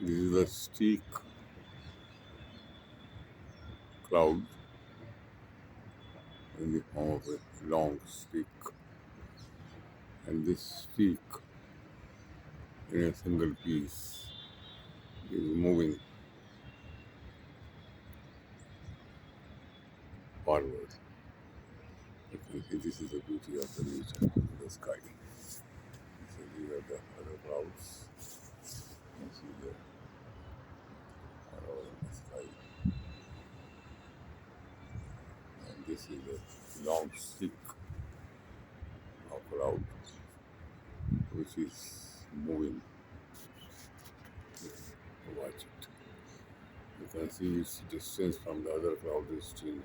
This is a streak cloud in the form of a long streak, and this streak in a single piece is moving forward. You can see this is the beauty of the nature in the sky. So these are the other clouds. You can see they are all in the sky, and this is a long streak of cloud which is moving. Watch it. You can see its distance from the other cloud is changing.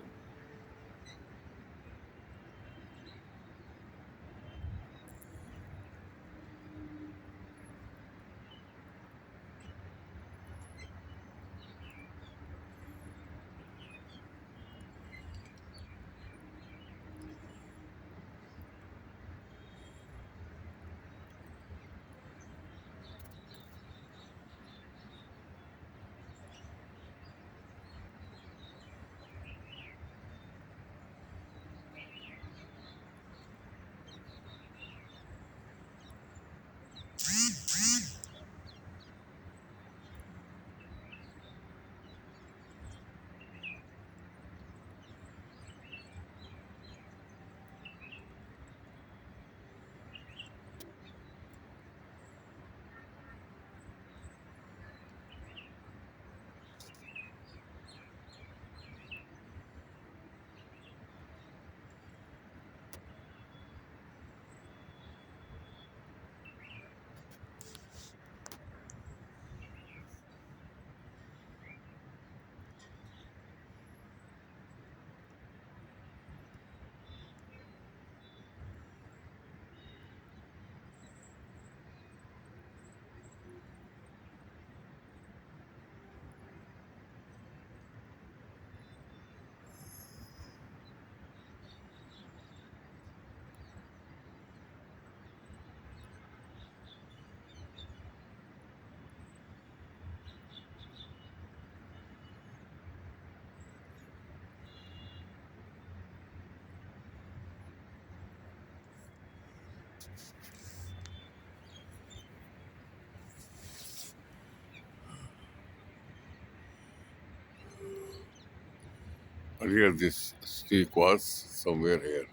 Earlier, this streak was somewhere here,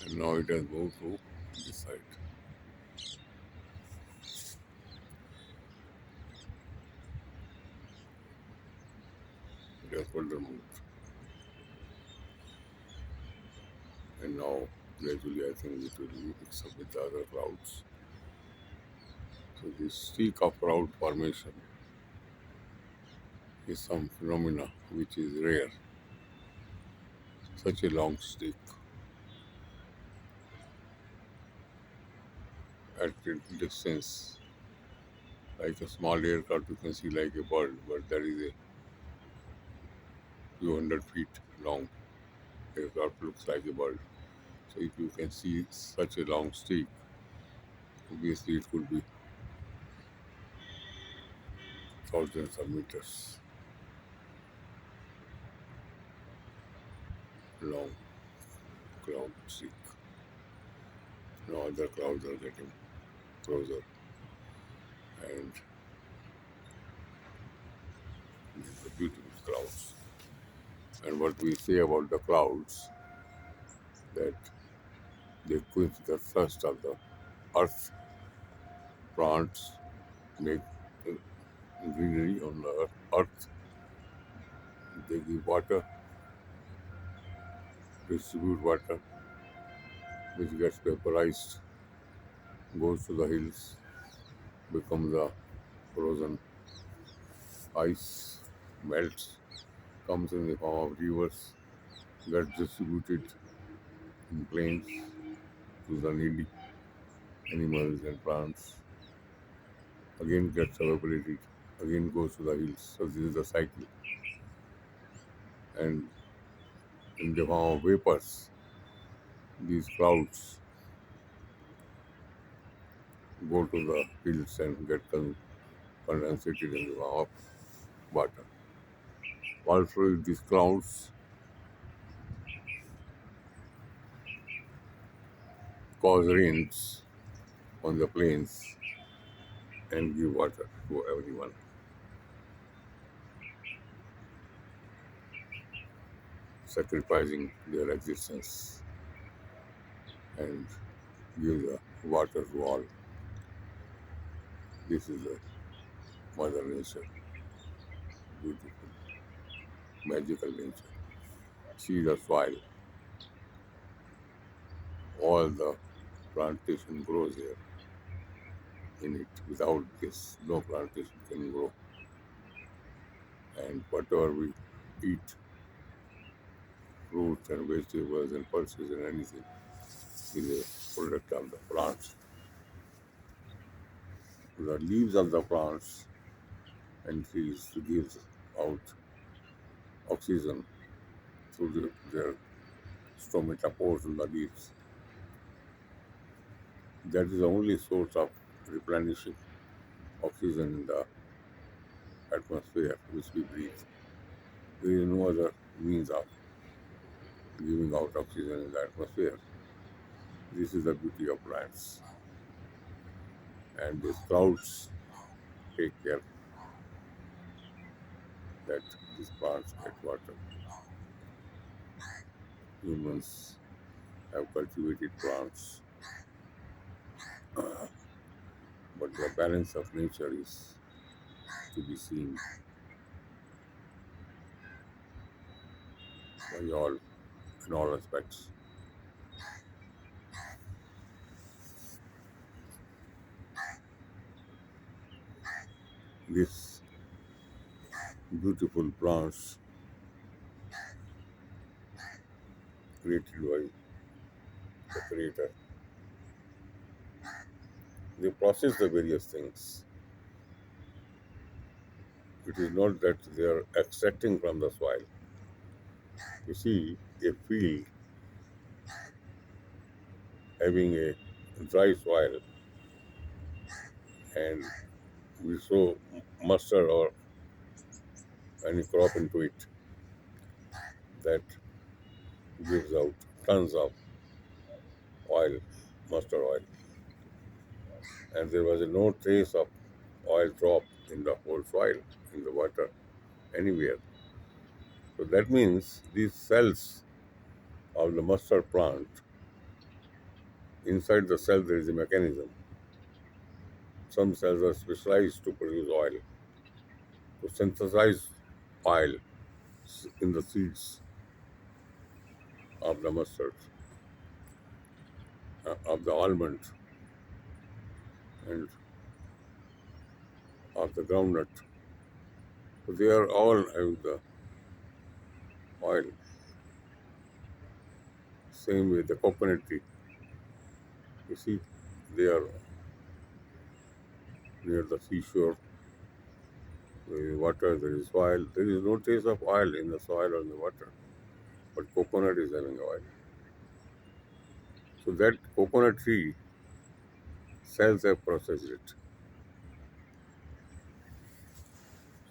and now it has moved to this side. It has further moved, and now gradually I think it will mix up with the other clouds. So this streak of cloud formation is some phenomena which is rare. Such a long streak at a distance, like a small aircraft, you can see like a bird, but that is a few hundred feet long. Aircraft looks like a bird. So if you can see such a long streak, obviously it could be thousands of meters long cloud streak. Now other clouds are getting closer, and this is the beauty of clouds. And what we say about the clouds, that they quench the thirst of the earth. Plants make greenery on the earth. They give water, distribute water, which gets vaporized, goes to the hills, becomes a frozen ice, melts, comes in the form of rivers, gets distributed in plains to the needy animals and plants, again gets evaporated, again goes to the hills. So this is the cycle. And in the form of vapors, these clouds go to the hills and get condensated in the water. Also, these clouds cause rains on the plains and give water to everyone, sacrificing their existence and give the water to all. This is the Mother Nature, beautiful, magical nature. See the soil, all the plantation grows here in it. Without this, no plantation can grow. And whatever we eat, fruits and vegetables and pulses and anything, is a product of the plants. The leaves of the plants and trees gives out oxygen through their stomata pores in the leaves. That is the only source of replenishing oxygen in the atmosphere which we breathe. There is no other means of giving out oxygen in the atmosphere. This is the beauty of plants. And these clouds take care that these plants get water. Humans have cultivated plants, but the balance of nature is to be seen by all in all aspects. These beautiful plants created by the Creator, they process the various things. It is not that they are extracting from the soil. You see, a field having a dry soil and we sow mustard or any crop into it, that gives out tons of oil, mustard oil, and there was no trace of oil drop in the whole soil, in the water, anywhere. So that means these cells of the mustard plant, inside the cell there is a mechanism. Some cells are specialized to produce oil, to synthesize oil in the seeds of the mustard, of the almond, and of the groundnut. So they are all having the oil. Same with the coconut tree. You see, they are near the seashore. There is water, there is oil. There is no trace of oil in the soil or in the water, but coconut is having oil. So that coconut tree cells have processed it.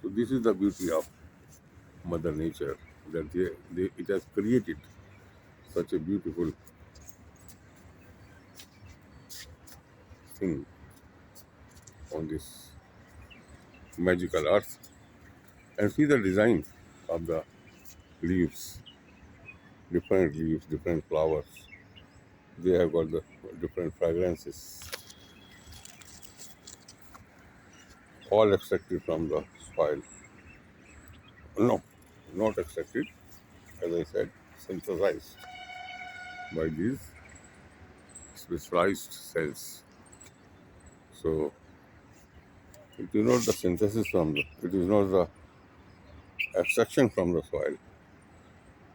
So this is the beauty of Mother Nature, that it has created such a beautiful thing on this magical earth. And see the design of the leaves, different flowers. They have got the different fragrances, all extracted from the soil. No, not extracted, as I said, synthesized by these specialized cells. So it is not the synthesis from it is not the extraction from the soil.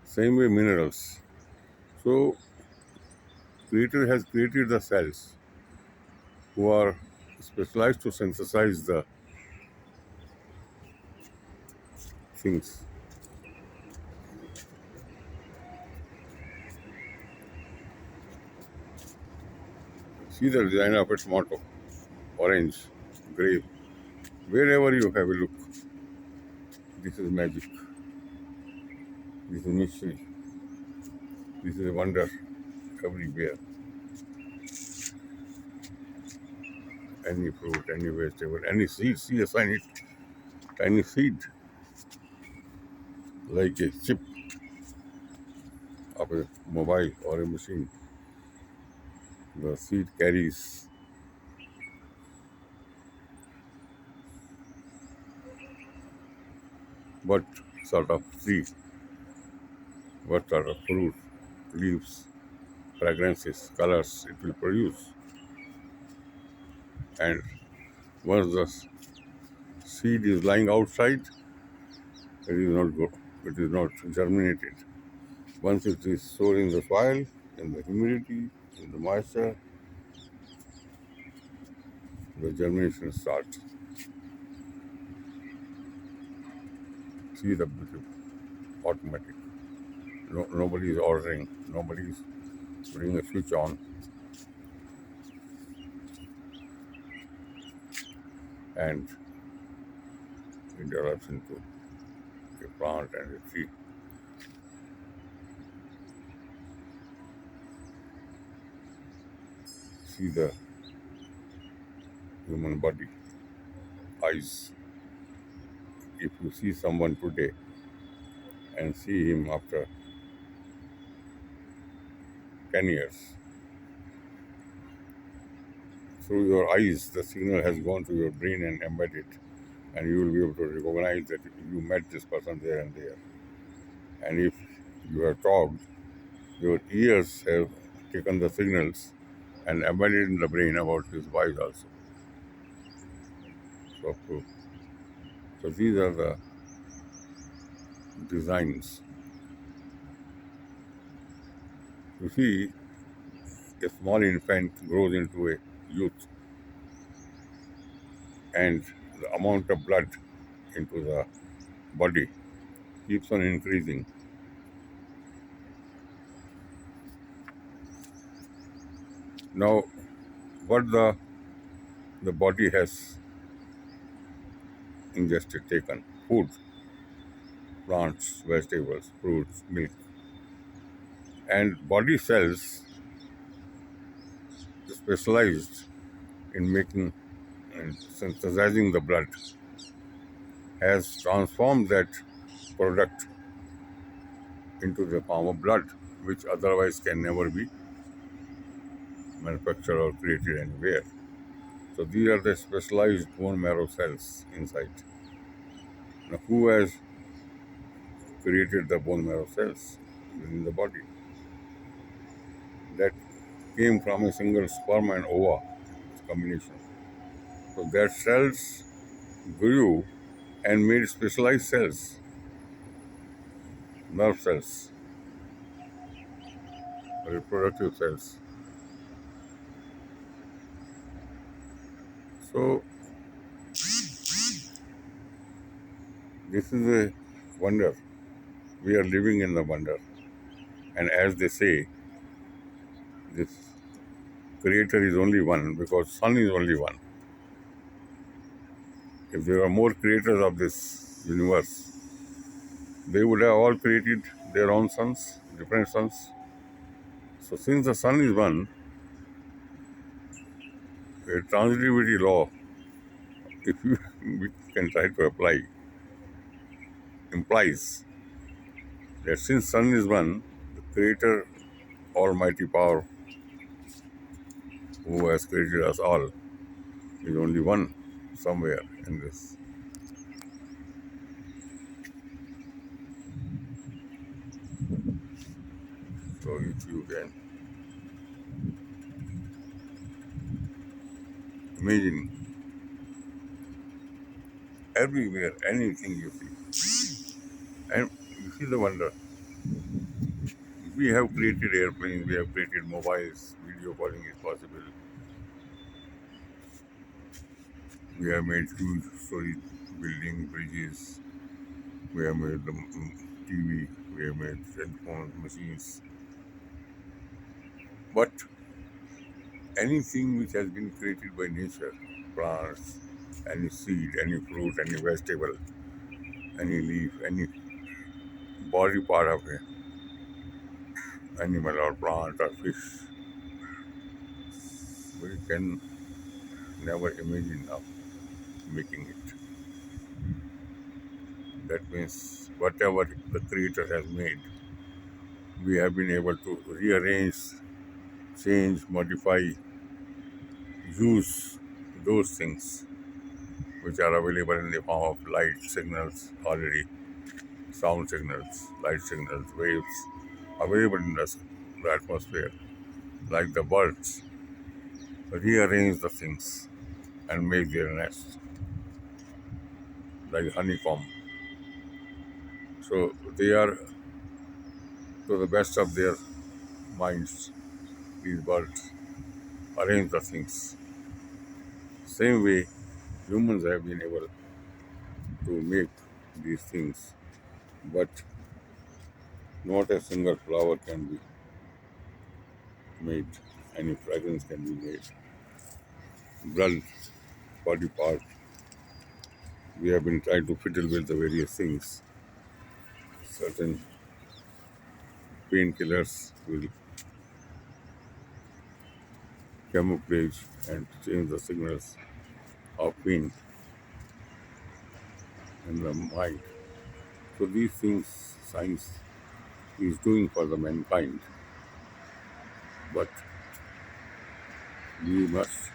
Same way minerals. So Creator has created the cells who are specialized to synthesize the things. See the design of its motto. orange, grape. Wherever you have a look, this is magic. This is mystery. This is a wonder everywhere. Any fruit, any vegetable, any seed. See a tiny seed, like a chip of a mobile or a machine. The seed carries what sort of seed, what sort of fruit, leaves, fragrances, colors it will produce. And once the seed is lying outside, it is not good. It is not germinated. Once it is sown in the soil, in the humidity, in the moisture, the germination starts. See the beauty, automatic. No, nobody is ordering. Nobody is putting a switch on, and it develops into a plant and a tree. See the human body, eyes. If you see someone today and see him after 10 years, through your eyes, the signal has gone to your brain and embedded, and you will be able to recognize that you met this person there and there. And if you have talked, your ears have taken the signals and embedded in the brain about his voice also. So, so these are the designs. You see, a small infant grows into a youth, and the amount of blood into the body keeps on increasing. Now, what the body has ingested, taken food, plants, vegetables, fruits, milk, and body cells specialized in making and synthesizing the blood has transformed that product into the form of blood, which otherwise can never be manufactured or created anywhere. So these are the specialized bone marrow cells inside. Now, who has created the bone marrow cells within the body? That came from a single sperm and ova combination. So that cells grew and made specialized cells, nerve cells, reproductive cells. So this is a wonder. We are living in the wonder. And as they say, this creator is only one because sun is only one. If there are more creators of this universe, they would have all created their own suns, different suns. So since the sun is one, a transitivity law, if you we can try to apply, implies that since sun is one, the creator, almighty power, who has created us all, is only one somewhere in this. So if you can imagine everywhere, anything you see, and you see the wonder. We have created airplanes, we have created mobiles, video calling is possible. We have made huge story building bridges. We have made the TV. We have made cell phones, machines. But anything which has been created by nature, plants, any seed, any fruit, any vegetable, any leaf, any body part of an animal or plant or fish, we can never imagine of making it. That means whatever the Creator has made, we have been able to rearrange, change, modify, use those things which are available in the form of light signals already, sound signals, light signals, waves available in the atmosphere, like the birds, rearrange the things and make their nest, like honeycomb. So they are, to the best of their minds, these birds arrange the things. Same way, humans have been able to make these things, but not a single flower can be made, any fragrance can be made. Blood, body part, we have been trying to fiddle with the various things. Certain painkillers will camouflage and change the signals of pain in the mind. So these things science is doing for the mankind, but we must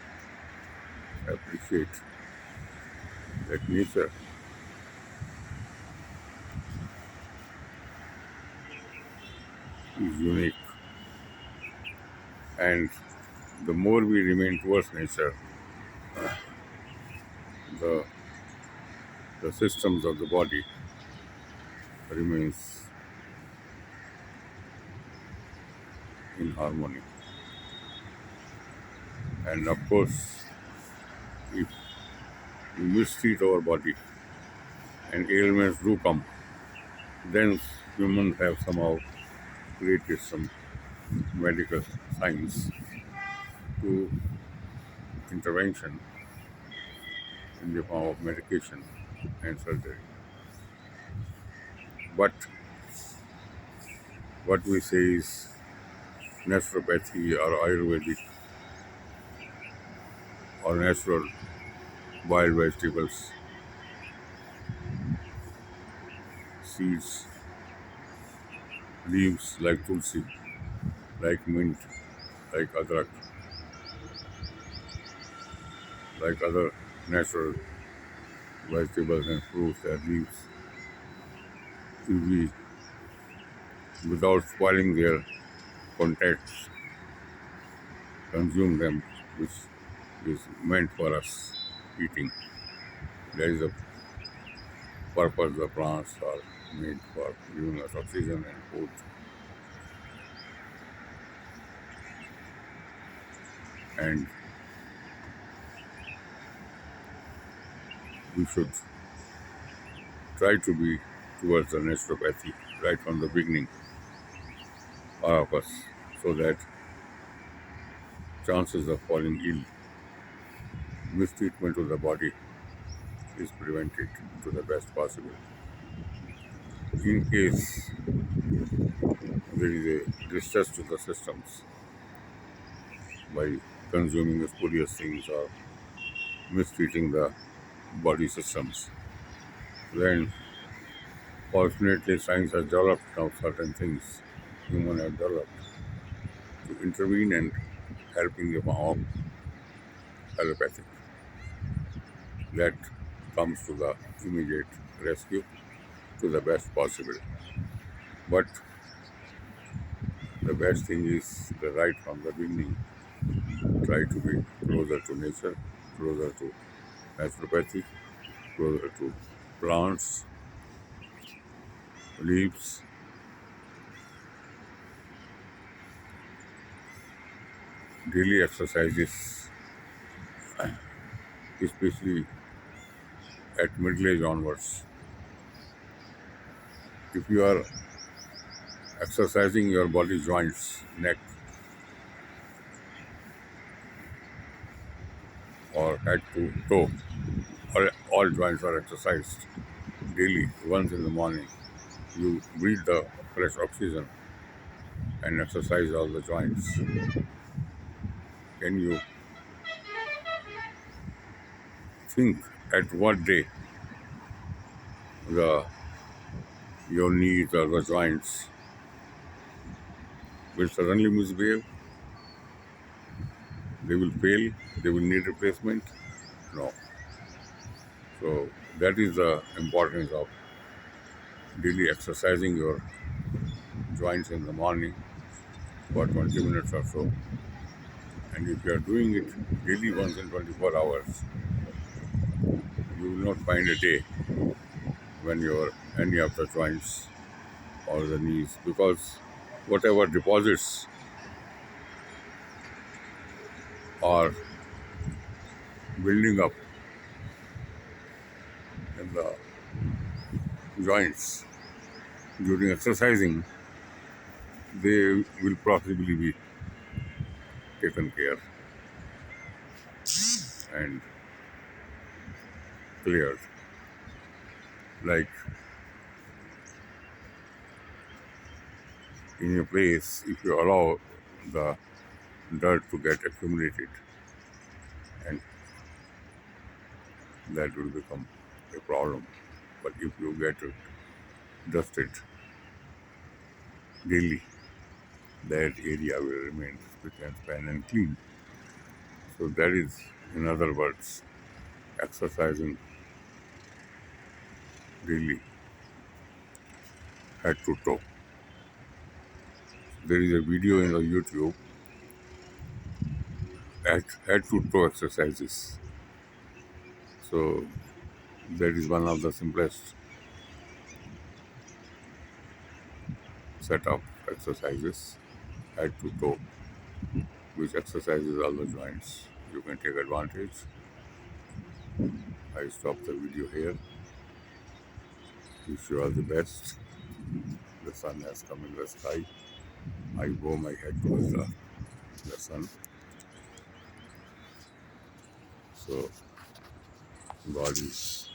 appreciate that nature is unique, and the more we remain towards nature, the the systems of the body remains in harmony. And of course, if we mistreat our body and ailments do come, then humans have somehow created some medical science to intervention in the form of medication and surgery. But what we say is naturopathy or Ayurvedic or natural wild vegetables, seeds, leaves like tulsi, like mint, like adrak, like other natural vegetables and fruits and leaves, if we, without spoiling their contents, consume them, which is meant for us eating. That is the purpose the plants are made for, giving us oxygen and food. And we should try to be towards the naturopathy right from the beginning, all of us, so that chances of falling ill, mistreatment of the body is prevented to the best possible. In case there is a distress to the systems by consuming spurious things or mistreating the body systems, then fortunately science has developed now certain things human have developed to intervene and help in the form of allopathic that comes to the immediate rescue to the best possible. But the best thing is the right from the beginning. Try to be closer to nature, closer to naturopathy, closer to plants, leaves, daily exercises, especially at middle age onwards. If you are exercising your body joints, neck, or head to toe. All joints are exercised daily, once in the morning. You breathe the fresh oxygen and exercise all the joints. Can you think at what day the your knees or the joints will suddenly misbehave? They will fail, they will need replacement? No. So that is the importance of daily exercising your joints in the morning for 20 minutes or so. And if you are doing it daily once in 24 hours, you will not find a day when your any of the joints or the knees, because whatever deposits are building up in the joints during exercising, they will possibly be taken care and cleared. Like in a place, if you allow the dirt to get accumulated, and that will become a problem. But if you get it dusted daily, that area will remain spick and span and clean. So that is, in other words, exercising daily, head to toe. There is a video in the YouTube, head to toe exercises. So that is one of the simplest set of exercises, head to toe, which exercises all the joints. You can take advantage. I stop the video here. Wish you all the best. The sun has come in the sky. I bow my head towards the sun. So God is